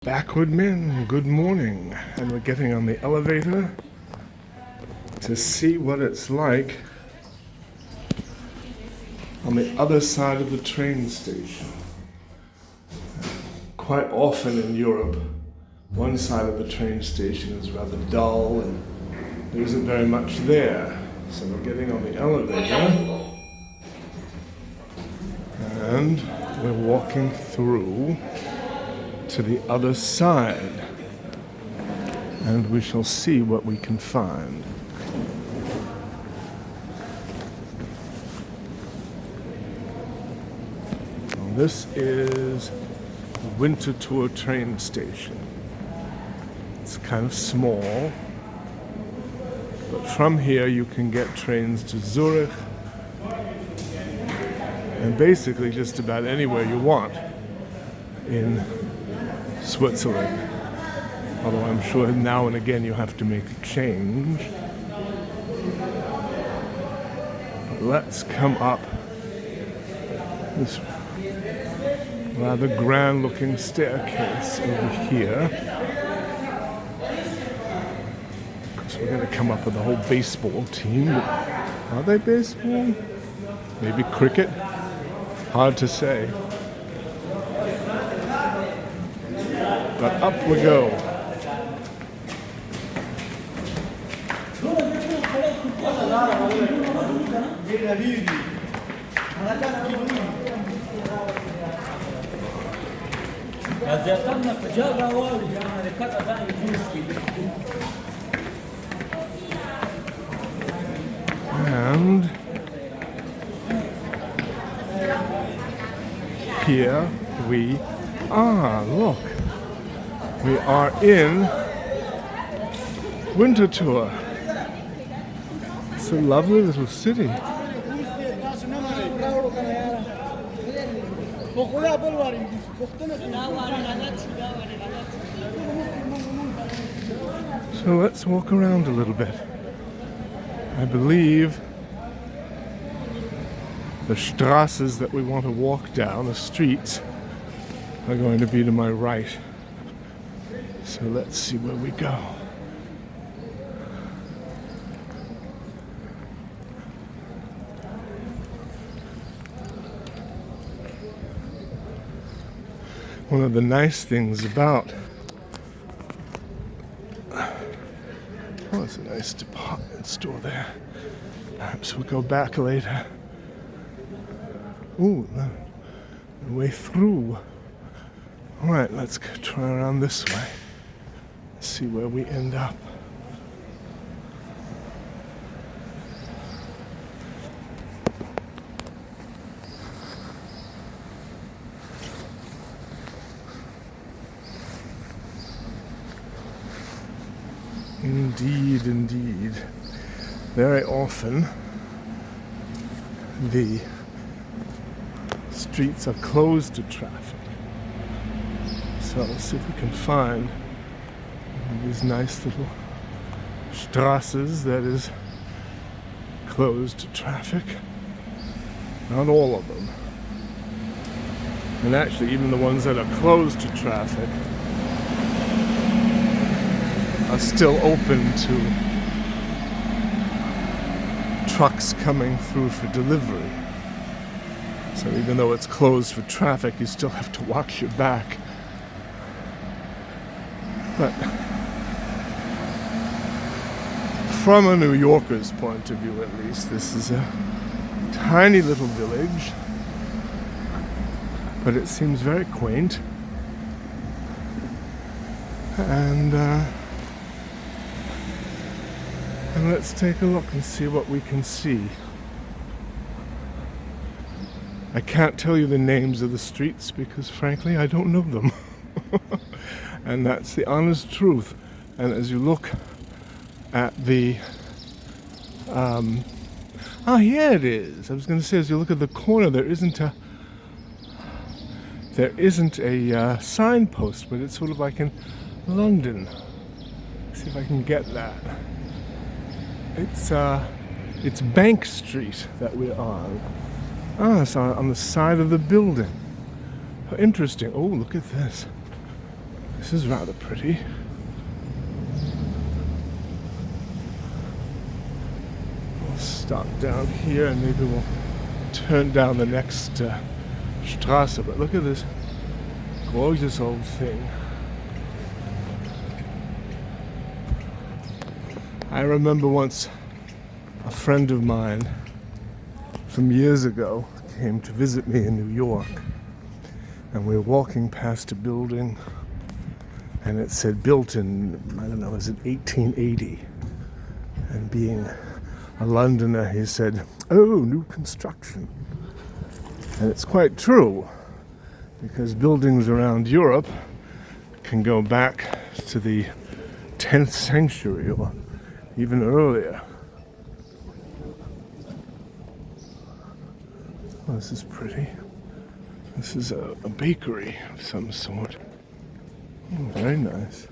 Backward men, good morning. And we're getting on the elevator to see what it's like on the other side of the train station. Quite often in Europe, one side of the train station is rather dull and there isn't very much there. So we're getting on the elevator and we're walking through to the other side, and we shall see what we can find. Well, this is the Winterthur train station. It's kind of small, but from here you can get trains to Zurich and basically just about anywhere you want in Switzerland, although I'm sure now and again you have to make a change. But let's come up this rather grand looking staircase over here, because we're going to come up with the whole baseball team. Are they baseball? Maybe cricket? Hard to say. But up we go. And here we are. Look. We are in Winterthur. It's a lovely little city. So let's walk around a little bit. I believe the Straßes that we want to walk down, the streets, are going to be to my right. So let's see where we go. One of the nice things about... Oh, there's a nice department store there. Perhaps we'll go back later. Ooh, the way through. All right, let's try around this way. See where we end up. Indeed, indeed. Very often the streets are closed to traffic. So let's see if we can find these nice little Straßes that is closed to traffic. Not all of them. And actually even the ones that are closed to traffic are still open to trucks coming through for delivery. So even though it's closed for traffic, you still have to watch your back. But from a New Yorker's point of view, at least, this is a tiny little village, but it seems very quaint. And let's take a look and see what we can see. I can't tell you the names of the streets because, frankly, I don't know them. And that's the honest truth. And as you look at the... here it is. I was going to say, as you look at the corner, there isn't a signpost, but it's sort of like in London. Let's see if I can get that. It's Bank Street that we're on. It's on the side of the building. How interesting. Oh, look at this. This is rather pretty. We'll stop down here and maybe we'll turn down the next Strasse. But look at this gorgeous old thing. I remember once a friend of mine from years ago came to visit me in New York, and we were walking past a building and it said built in, I don't know, was it 1880? And being a Londoner, he said, "Oh, new construction." And it's quite true, because buildings around Europe can go back to the 10th century or even earlier. Oh, this is pretty. This is a bakery of some sort. Oh, very nice.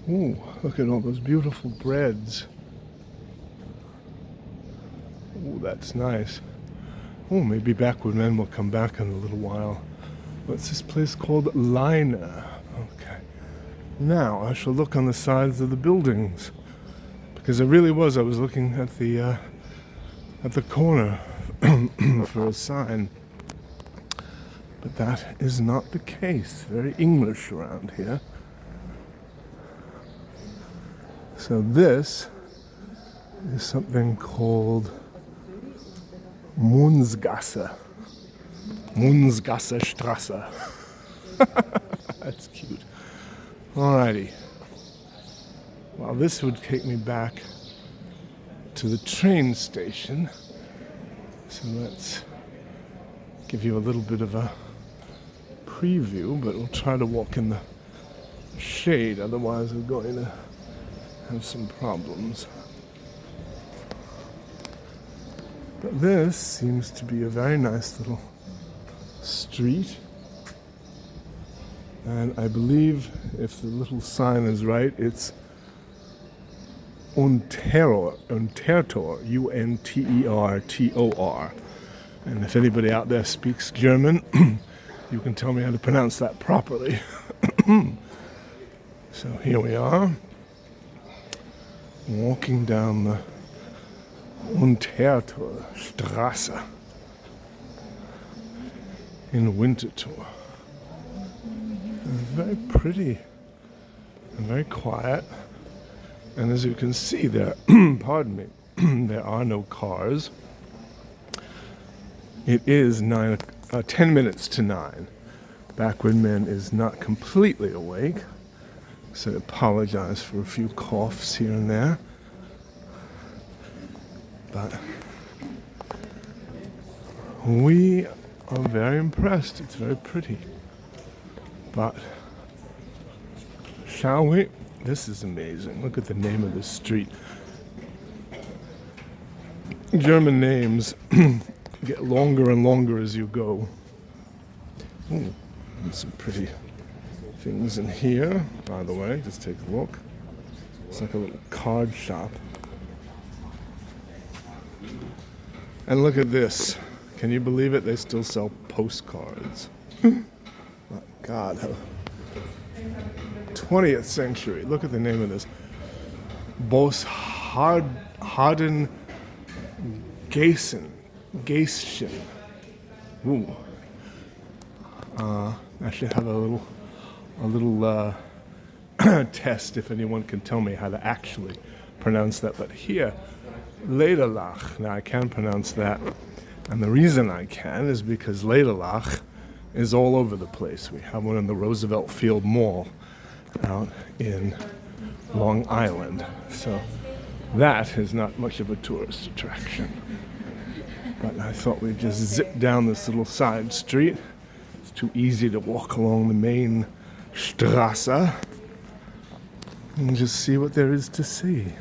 Ooh, look at all those beautiful breads. Ooh, that's nice. Oh, maybe Backward Men will come back in a little while. What's this place called? Liner. Okay. Now I shall look on the sides of the buildings, because I was looking at the corner for a sign. But that is not the case. Very English around here. So this is something called Munzgasse. Munzgasse Strasse. That's cute. Alrighty. Well, this would take me back to the train station. So let's give you a little bit of a preview, but we'll try to walk in the shade, otherwise we're going to have some problems. But this seems to be a very nice little street, and I believe, if the little sign is right, it's Untertor, Untertor. And if anybody out there speaks German, you can tell me how to pronounce that properly. So here we are, walking down the Winterthur Strasse in Winterthur. It's very pretty and very quiet. And as you can see there, pardon me, there are no cars. It is 10 minutes to 9. Backward Men is not completely awake, so I apologize for a few coughs here and there. But we are very impressed. It's very pretty. But shall we? This is amazing. Look at the name of this street. German names get longer and longer as you go. Ooh, and some pretty things in here, by the way. Just take a look. It's like a little card shop. And look at this. Can you believe it? They still sell postcards. My God. 20th century. Look at the name of this. Bos Harden Gation. Ooh. I should have a little test if anyone can tell me how to actually pronounce that. But here, Lederlach. Now I can pronounce that, and the reason I can is because Lederlach is all over the place. We have one in the Roosevelt Field Mall out in Long Island, so that is not much of a tourist attraction. But I thought we'd just zip down this little side street. It's too easy to walk along the main Strasse and just see what there is to see.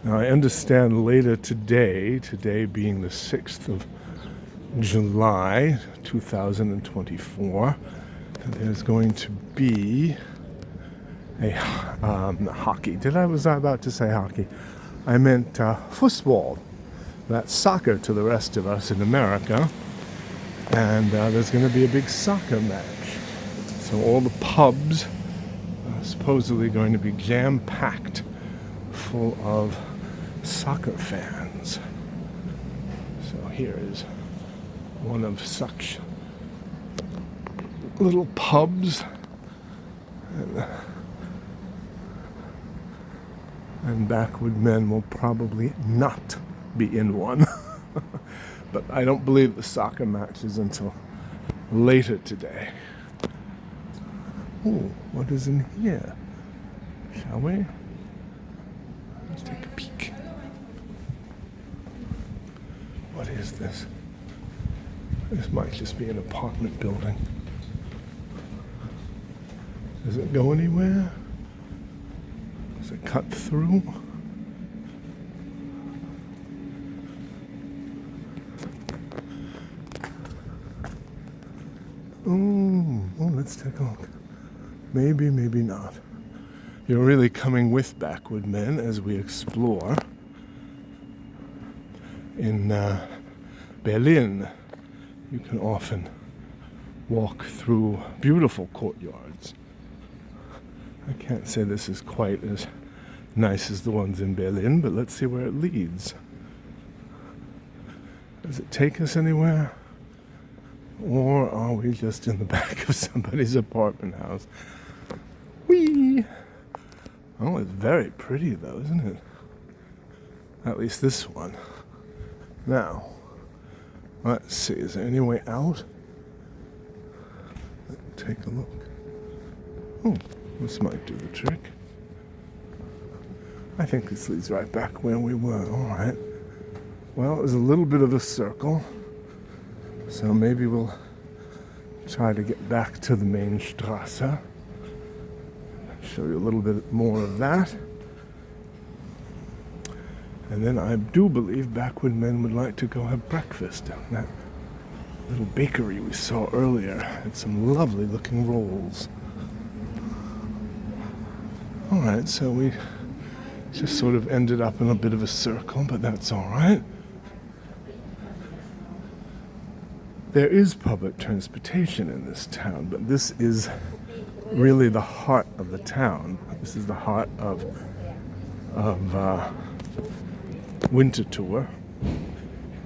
Now I understand later today being the 6th of July 2024, there's going to be a hockey. Was I about to say hockey? I meant football. That's soccer to the rest of us in America. And there's going to be a big soccer match. So all the pubs are supposedly going to be jam-packed full of soccer fans. So here is one of such little pubs. And backward men will probably not be in one. But I don't believe the soccer match is until later today. Oh, what is in here? Shall we? Let's take a peek. What is this? This might just be an apartment building. Does it go anywhere? Does it cut through? Oh, let's take a look. Maybe, maybe not. You're really coming with backward men as we explore in Berlin. You can often walk through beautiful courtyards. I can't say this is quite as nice as the ones in Berlin, but let's see where it leads. Does it take us anywhere? Or are we just in the back of somebody's apartment house? Whee! Oh, it's very pretty though, isn't it? At least this one. Now, let's see, is there any way out? Let's take a look. Oh, this might do the trick. I think this leads right back where we were. All right. Well, it was a little bit of a circle. So maybe we'll try to get back to the main Strasse. Show you a little bit more of that. And then I do believe backward men would like to go have breakfast down that little bakery we saw earlier. Had some lovely looking rolls. Alright, so we just sort of ended up in a bit of a circle, but that's alright. There is public transportation in this town, but this is really the heart of the town. This is the heart of Winterthur,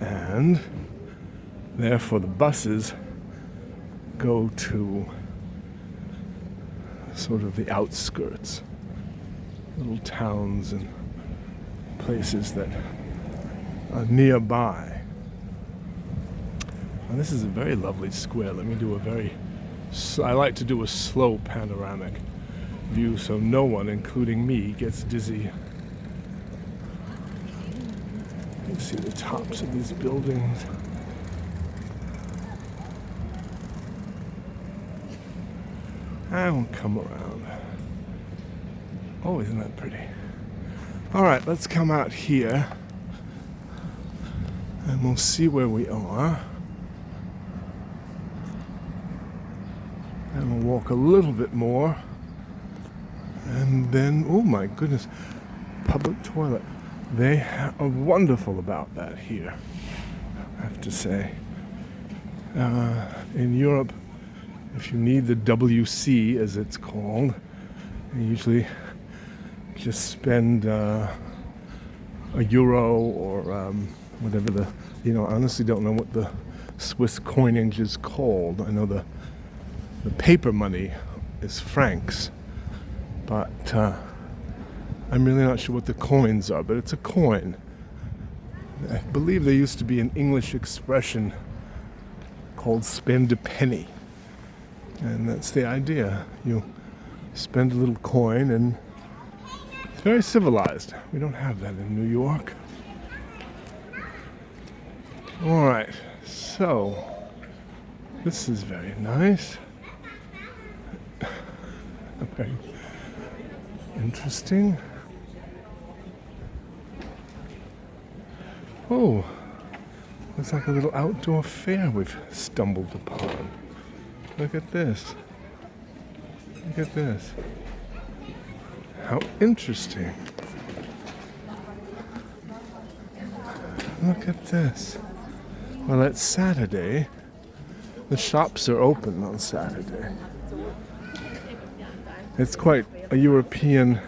and therefore the buses go to sort of the outskirts, little towns and places that are nearby. And this is a very lovely square. Let me do I like to do a slow panoramic view so no one, including me, gets dizzy. You see the tops of these buildings. I won't come around. Oh, isn't that pretty? All right, let's come out here and we'll see where we are. And we'll walk a little bit more. And then, oh my goodness, public toilet. They are wonderful about that here, I have to say. In Europe, if you need the WC, as it's called, you usually just spend €1 or whatever I honestly don't know what the Swiss coinage is called. I know the paper money is francs, but I'm really not sure what the coins are, but it's a coin. I believe there used to be an English expression called spend a penny, and that's the idea. You spend a little coin, and it's very civilized. We don't have that in New York. All right, so this is very nice. Very interesting. Oh, looks like a little outdoor fair we've stumbled upon. Look at this. Look at this. How interesting. Look at this. Well, it's Saturday. The shops are open on Saturday. It's quite a European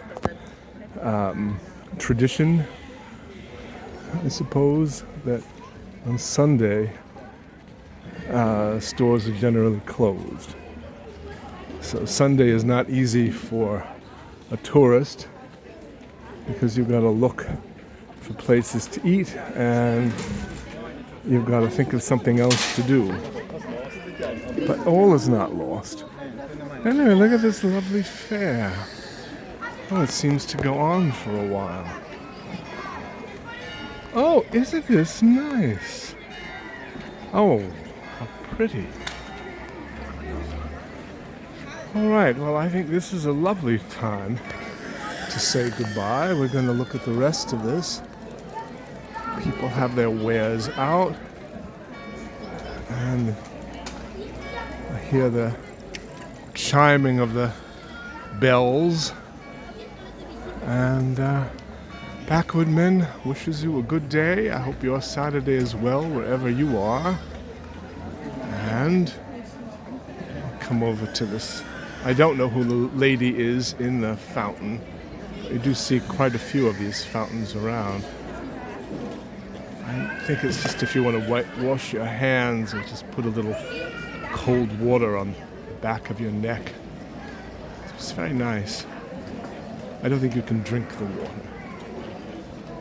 tradition, I suppose, that on Sunday stores are generally closed. So Sunday is not easy for a tourist because you've got to look for places to eat and you've got to think of something else to do. But all is not lost. Anyway, look at this lovely fair. Oh, it seems to go on for a while. Oh, isn't this nice? Oh, how pretty. All right, well, I think this is a lovely time to say goodbye. We're going to look at the rest of this. People have their wares out. And I hear the chiming of the bells. And Backward Men wishes you a good day. I hope your Saturday is well wherever you are. And I'll come over to this. I don't know who the lady is in the fountain. You do see quite a few of these fountains around. I think it's just if you want to wash your hands or just put a little cold water on the back of your neck. It's very nice. I don't think you can drink the water.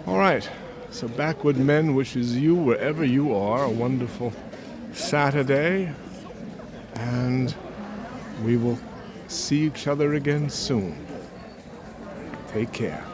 All right, so Backward Men wishes you, wherever you are, a wonderful Saturday, and we will see each other again soon. Take care.